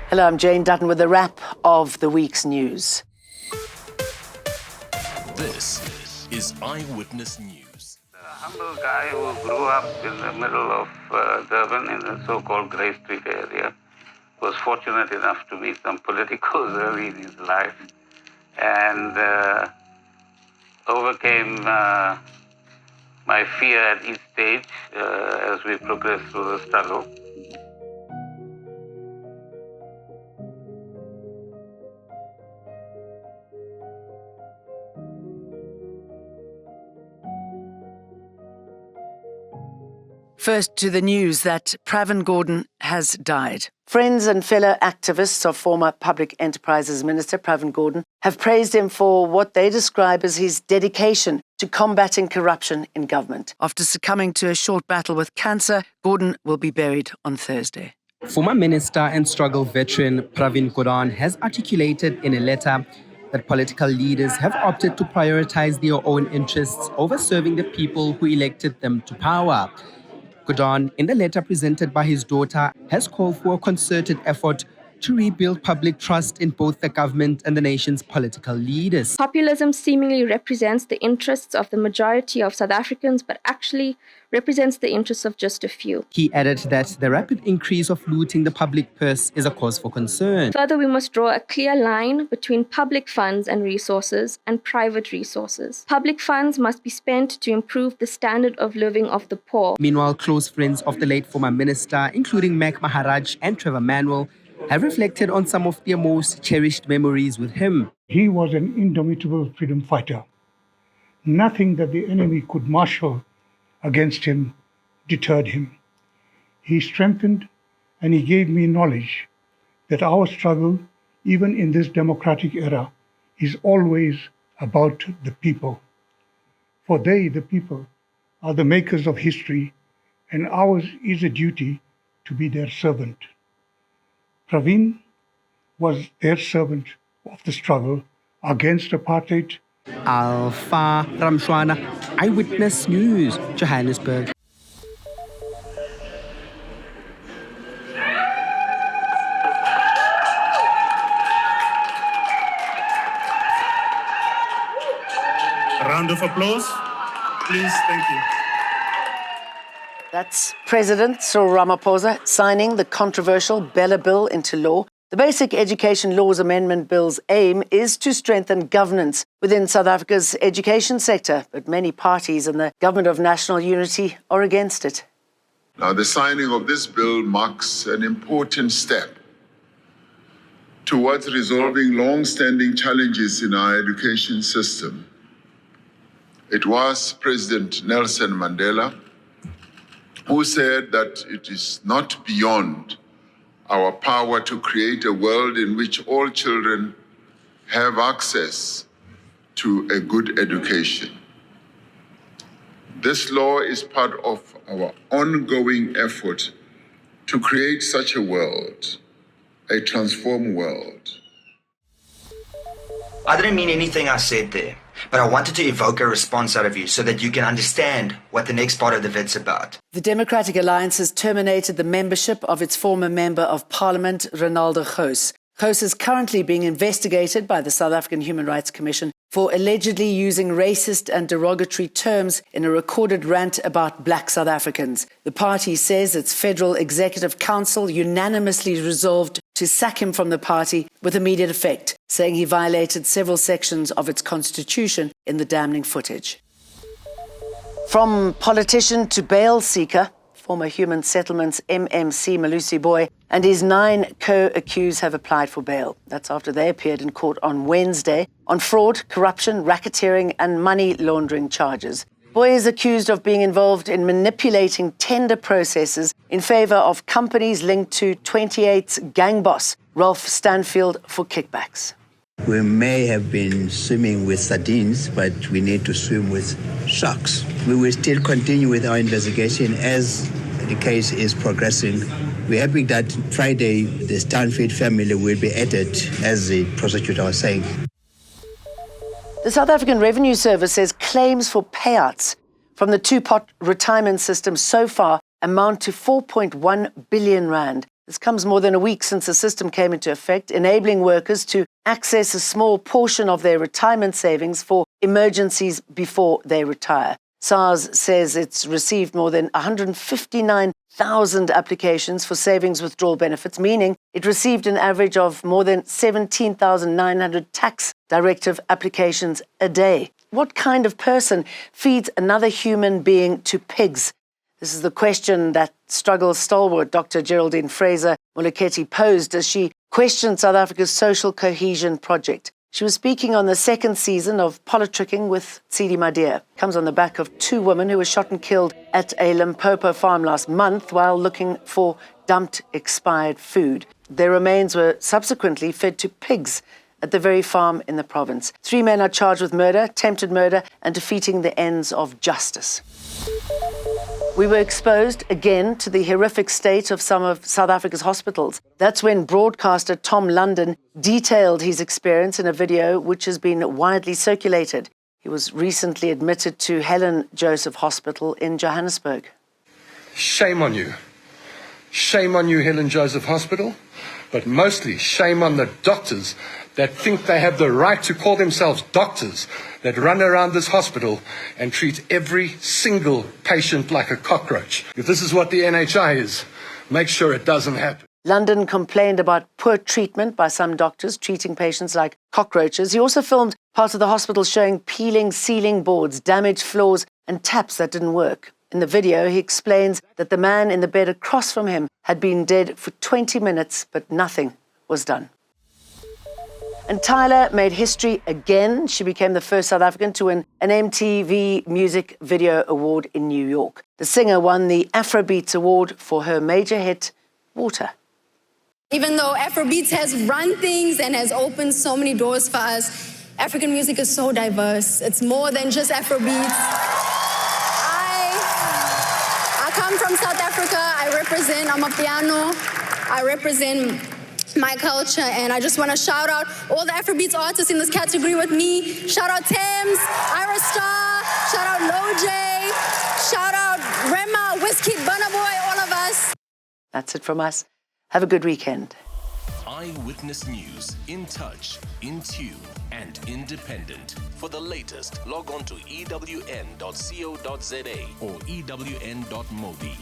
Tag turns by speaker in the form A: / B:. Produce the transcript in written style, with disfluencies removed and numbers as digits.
A: Hello, I'm Jane Dutton with a wrap of the week's news.
B: This is Eyewitness News.
C: A humble guy who grew up in the middle of Durban in the so-called Grey Street area was fortunate enough to meet some politicals early in his life and overcame my fear at each stage as we progressed through the struggle.
A: First to the news that Pravin Gordhan has died. Friends and fellow activists of former Public Enterprises Minister Pravin Gordhan have praised him for what they describe as his dedication to combating corruption in government. After succumbing to a short battle with cancer, Gordhan will be buried on Thursday.
D: Former Minister and struggle veteran Pravin Gordhan has articulated in a letter that political leaders have opted to prioritize their own interests over serving the people who elected them to power. Gordhan, in the letter presented by his daughter, has called for a concerted effort to rebuild public trust in both the government and the nation's political leaders.
E: Populism seemingly represents the interests of the majority of South Africans, but actually represents the interests of just a few.
D: He added that the rapid increase of looting the public purse is a cause for concern.
E: Further, we must draw a clear line between public funds and resources and private resources. Public funds must be spent to improve the standard of living of the poor.
D: Meanwhile, close friends of the late former minister, including Mac Maharaj and Trevor Manuel, have reflected on some of their most cherished memories with him.
F: He was an indomitable freedom fighter. Nothing that the enemy could marshal against him deterred him. He strengthened and he gave me knowledge that our struggle, even in this democratic era, is always about the people. For they, the people, are the makers of history, and ours is a duty to be their servant. Pravin was their servant of the struggle against apartheid.
D: Alpha Ramshwana, Eyewitness News, Johannesburg.
G: A round of applause, please. Thank you.
A: That's President Cyril Ramaphosa signing the controversial Bela Bill into law. The Basic Education Laws Amendment Bill's aim is to strengthen governance within South Africa's education sector, but many parties in the Government of National Unity are against it.
H: Now, the signing of this bill marks an important step towards resolving long-standing challenges in our education system. It was President Nelson Mandela who said that it is not beyond our power to create a world in which all children have access to a good education. This law is part of our ongoing effort to create such a world, a transformed world.
I: I didn't mean anything I said there, but I wanted to evoke a response out of you so that you can understand what the next part of the vid's about.
A: The Democratic Alliance has terminated the membership of its former Member of Parliament, Renaldo Gouws. Gouws is currently being investigated by the South African Human Rights Commission for allegedly using racist and derogatory terms in a recorded rant about black South Africans. The party says its Federal Executive Council unanimously resolved to sack him from the party with immediate effect, saying he violated several sections of its constitution in the damning footage. From politician to bail seeker, former Human Settlements MMC Malusi Boy and his 9 co-accused have applied for bail. That's after they appeared in court on Wednesday on fraud, corruption, racketeering and money laundering charges. Boy is accused of being involved in manipulating tender processes in favour of companies linked to 28's gang boss, Ralph Stanfield, for kickbacks.
J: We may have been swimming with sardines, but we need to swim with sharks. We will still continue with our investigation as the case is progressing. We're hoping that Friday the Stanfield family will be added, as the prosecutor was saying.
A: The South African Revenue Service says claims for payouts from the two-pot retirement system so far amount to 4.1 billion rand. This comes more than a week since the system came into effect, enabling workers to access a small portion of their retirement savings for emergencies before they retire. SARS says it's received more than 159,000 applications for savings withdrawal benefits, meaning it received an average of more than 17,900 tax directive applications a day. What kind of person feeds another human being to pigs? This is the question that struggle stalwart Dr. Geraldine Fraser-Moleketi posed as she questioned South Africa's social cohesion project. She was speaking on the second season of Politricking with Tsidi Madea. Comes on the back of two women who were shot and killed at a Limpopo farm last month while looking for dumped expired food. Their remains were subsequently fed to pigs at the very farm in the province. 3 men are charged with murder, attempted murder, and defeating the ends of justice. We were exposed again to the horrific state of some of South Africa's hospitals. That's when broadcaster Tom London detailed his experience in a video which has been widely circulated. He was recently admitted to Helen Joseph Hospital in Johannesburg.
K: Shame on you. Shame on you, Helen Joseph Hospital. But mostly shame on the doctors that think they have the right to call themselves doctors, that run around this hospital and treat every single patient like a cockroach. If this is what the NHI is, make sure it doesn't happen.
A: London complained about poor treatment by some doctors treating patients like cockroaches. He also filmed parts of the hospital showing peeling ceiling boards, damaged floors and taps that didn't work. In the video, he explains that the man in the bed across from him had been dead for 20 minutes, but nothing was done. And Tyla made history again. She became the first South African to win an MTV Music Video Award in New York. The singer won the Afrobeats Award for her major hit, Water.
L: Even though Afrobeats has run things and has opened so many doors for us, African music is so diverse. It's more than just Afrobeats. I come from South Africa. I'm a piano. I represent my culture, and I just want to shout out all the Afrobeats artists in this category with me. Shout out Thames, Ira Star, shout out Loj, shout out Rema, Wizkid, Burna Boy, all of us.
A: That's it from us. Have a good weekend.
B: Eyewitness News, in touch, in tune, and independent. For the latest, log on to ewn.co.za or ewn.mobi.